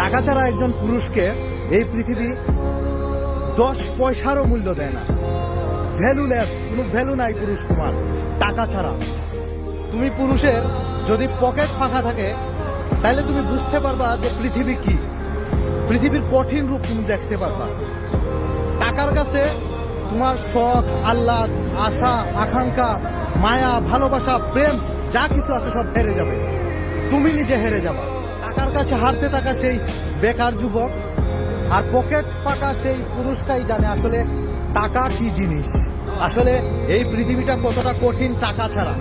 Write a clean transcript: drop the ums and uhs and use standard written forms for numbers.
টাকা ছাড়া একজন পুরুষকে এই পৃথিবী 10 পয়সারও মূল্য দেয় না। ভ্যালুলেস, কোনো ভ্যালু নাই পুরুষ তোমার টাকা ছাড়া। তুমি পুরুষের যদি পকেট ফাঁকা থাকে তাহলে তুমি বুঝতে পারবা যে পৃথিবী কি, পৃথিবীর কঠিন রূপ তুমি দেখতে পারবা। টাকার কাছে তোমার শখ, আহ্লাদ, আশা, আকাঙ্ক্ষা, মায়া, ভালোবাসা, প্রেম যা কিছু আছে সব হেরে যাবে, তুমি নিজে হেরে যাবা। টাকার কাছে হারতে থাকা সেই বেকার যুবক আর পকেট ফাঁকা সেই পুরুষটাই জানে আসলে টাকা কি জিনিস, আসলে এই পৃথিবীটা কতটা কঠিন টাকা ছাড়া।